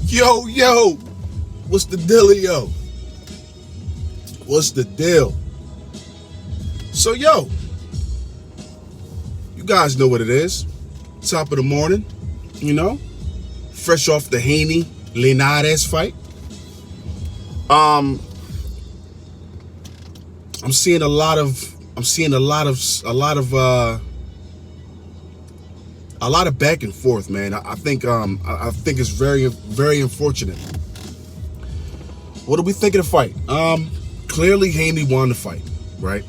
Yo, what's the dealio? What's the deal? So, you guys know what it is. Top of the morning, fresh off the Haney Linares fight. I'm seeing a lot of back and forth, man. I think it's very, very unfortunate. What do we think of the fight? Clearly Haney won the fight, right?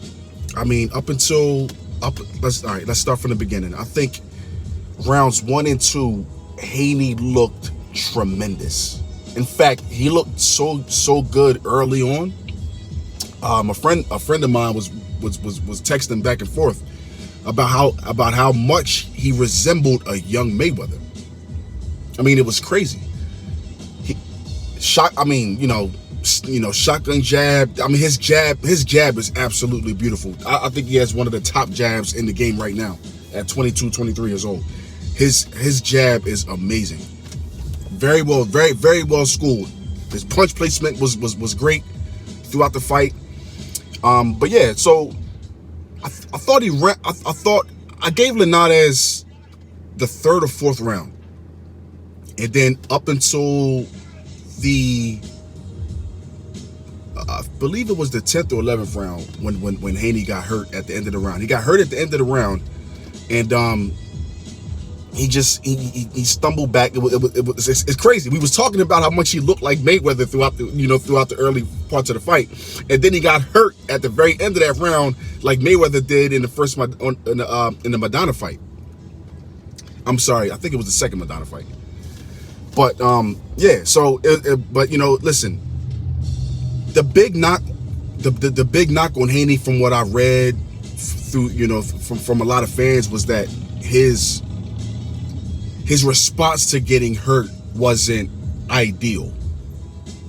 I mean, let's start from the beginning. I think rounds 1 and 2, Haney looked tremendous. In fact, he looked so good early on. A friend of mine was texting back and forth about how much he resembled a young Mayweather. I mean, it was crazy. Shotgun jab. I mean, his jab is absolutely beautiful. I think he has one of the top jabs in the game right now at 22, 23 years old. His jab is amazing. Very well, very, very well schooled. His punch placement was great throughout the fight. But yeah, so I thought I gave Linares the 3rd or 4th round, and then up until I believe it was the 10th or 11th round when Haney got hurt at the end of the round. He got hurt at the end of the round, and he stumbled back. It's crazy. We was talking about how much he looked like Mayweather throughout the early parts of the fight, and then he got hurt at the very end of that round, like Mayweather did in the first in the Madonna fight. I'm sorry, I think it was the second Madonna fight. But yeah. So, but listen, the big knock on Haney, from what I read through from a lot of fans, was that his response to getting hurt wasn't ideal,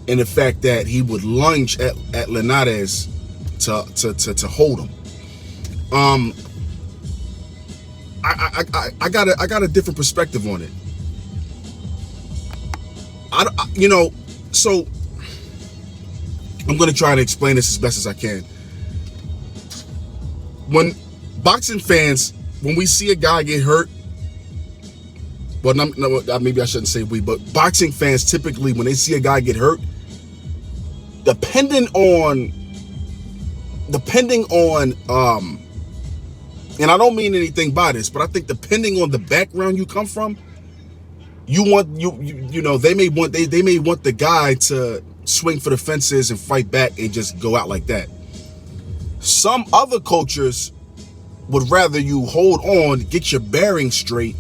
and the fact that he would lunge at Linares to hold him. I got a different perspective on it. So I'm going to try to explain this as best as I can. When boxing fans, when we see a guy get hurt, well, maybe I shouldn't say we, but boxing fans typically, when they see a guy get hurt, depending on, and I don't mean anything by this, but I think depending on the background you come from, they may want the guy to swing for the fences and fight back and just go out like that. Some other cultures would rather you hold on, get your bearings straight,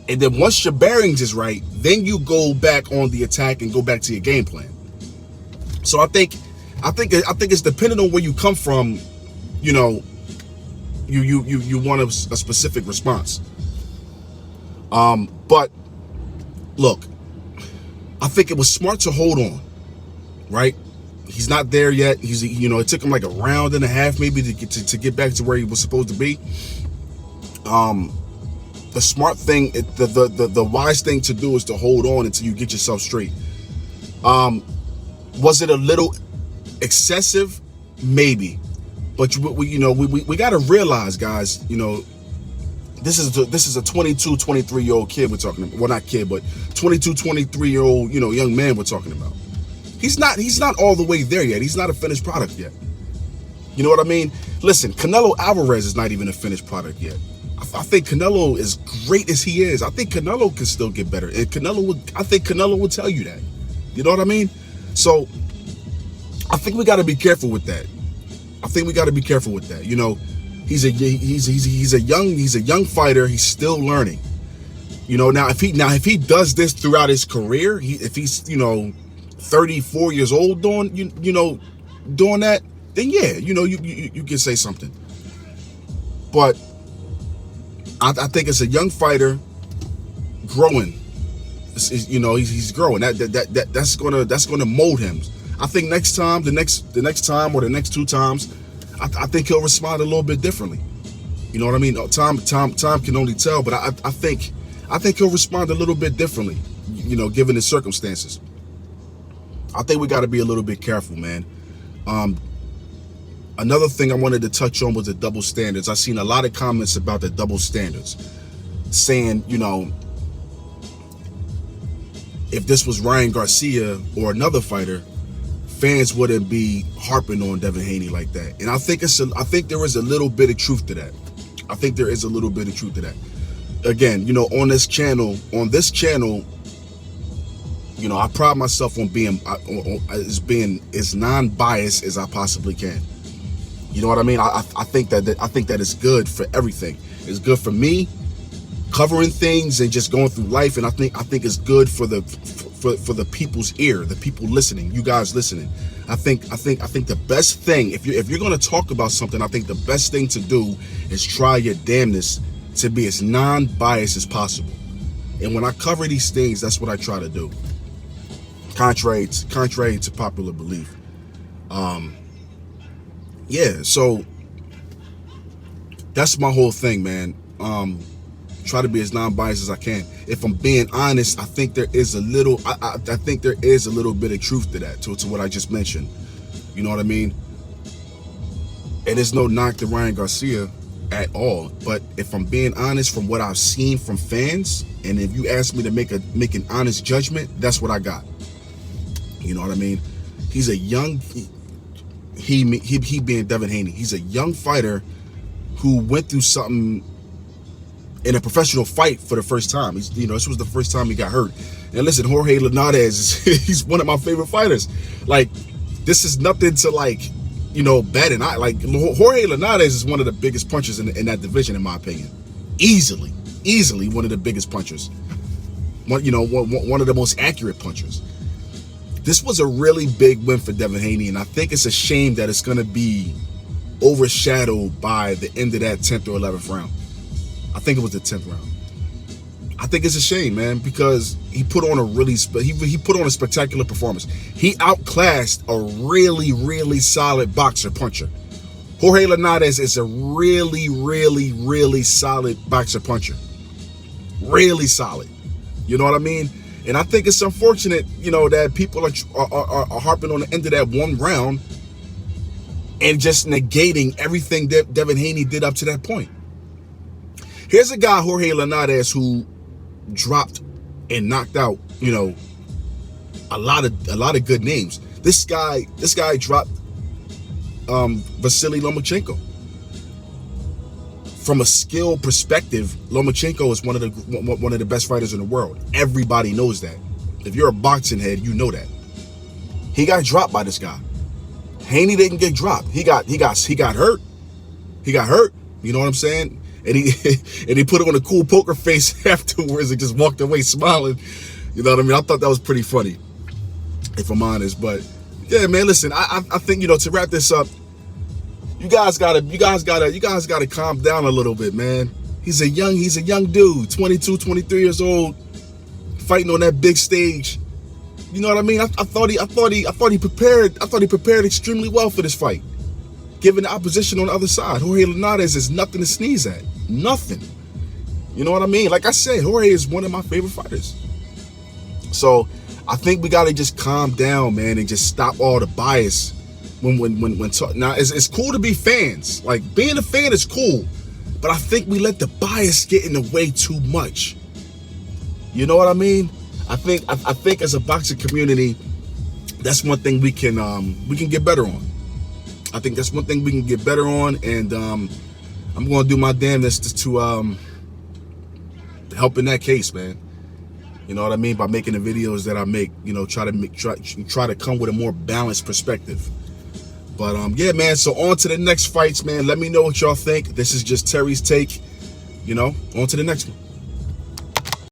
and then once your bearings is right, then you go back on the attack and go back to your game plan. So I think it's dependent on where you come from. You want a specific response. But look, I think it was smart to hold on. Right? He's not there yet. It took him like a round and a half maybe to get back to where he was supposed to be. The smart thing, the wise thing to do is to hold on until you get yourself straight. Was it a little excessive? Maybe, but we got to realize, guys. This is a 22, 23-year-old kid we're talking about. Well, not kid, but 22, 23-year-old young man we're talking about. He's not all the way there yet. He's not a finished product yet. You know what I mean? Listen, Canelo Alvarez is not even a finished product yet. I think Canelo, as great as he is, I think Canelo can still get better. And I think Canelo would tell you that. You know what I mean? So I think we got to be careful with that. He's a young fighter. He's still learning. Now if he does this throughout his career, if he's 34 years old doing that, then yeah, you can say something. But I think it's a young fighter growing. He's growing. That's gonna mold him. I think the next time or the next 2 times, I think he'll respond a little bit differently. You know what I mean? Time can only tell, but I think he'll respond a little bit differently. given the circumstances. I think we got to be a little bit careful, man. Another thing I wanted to touch on was the double standards. I've seen a lot of comments about the double standards, saying, if this was Ryan Garcia or another fighter, fans wouldn't be harping on Devon Haney like that. And I think there is a little bit of truth to that. I think there is a little bit of truth to that. Again, on this channel, I pride myself on being as non-biased as I possibly can. You know what I mean? I think that it's good for everything. It's good for me covering things and just going through life, and I think it's good for the people's ear, the people listening, you guys listening. I think the best thing, if you're going to talk about something, I think the best thing to do is try your damnedest to be as non-biased as possible. And when I cover these things, that's what I try to do. Contrary to popular belief. Yeah, so that's my whole thing, man. Try to be as non-biased as I can. If I'm being honest, I think there is a little I think there is a little bit of truth to that, to what I just mentioned. You know what I mean? And there's no knock to Ryan Garcia at all. But if I'm being honest, from what I've seen from fans, and if you ask me to make an honest judgment, that's what I got. You know what I mean? He's a young he being Devon Haney. He's a young fighter who went through something in a professional fight for the first time. This was the first time he got hurt. And listen, Jorge Linares, he's one of my favorite fighters. Like, this is nothing to bat an eye. Like, Jorge Linares is one of the biggest punchers in that division, in my opinion. Easily one of the biggest punchers. One of the most accurate punchers. This was a really big win for Devon Haney, and I think it's a shame that it's going to be overshadowed by the end of that 10th or 11th round. I think it was the 10th round. I think it's a shame, man, because he put on he put on a spectacular performance. He outclassed a really, really solid boxer puncher. Jorge Linares is a really, really, really solid boxer puncher. Really solid. You know what I mean? And I think it's unfortunate, that people are harping on the end of that one round and just negating everything that Devon Haney did up to that point. Here's a guy, Jorge Linares, who dropped and knocked out, a lot of good names. This guy dropped Vasily Lomachenko. From a skill perspective, Lomachenko is one of the best fighters in the world. Everybody knows that. If you're a boxing head, you know that. He got dropped by this guy. Haney didn't get dropped. He got hurt. He got hurt. You know what I'm saying? And he put on a cool poker face afterwards and just walked away smiling. You know what I mean? I thought that was pretty funny, if I'm honest. But yeah, man, listen, I think, to wrap this up, you guys gotta calm down a little bit, man. He's a young dude, 22, 23 years old, fighting on that big stage. You know what I mean? I thought he prepared extremely well for this fight, given the opposition on the other side. Jorge Linares is nothing to sneeze at. Nothing. You know what I mean? Like I said, Jorge is one of my favorite fighters. So I think we gotta just calm down, man, and just stop all the bias. Now it's cool to be fans. Like, being a fan is cool, but I think we let the bias get in the way too much. You know what I mean? I think as a boxing community, that's one thing we can get better on. I think that's one thing we can get better on, and I'm going to do my damnedest to help in that case, man. You know what I mean? By making the videos that I make, try to come with a more balanced perspective. But yeah, man, so on to the next fights, man. Let me know what y'all think. This is just Terry's take. On to the next one.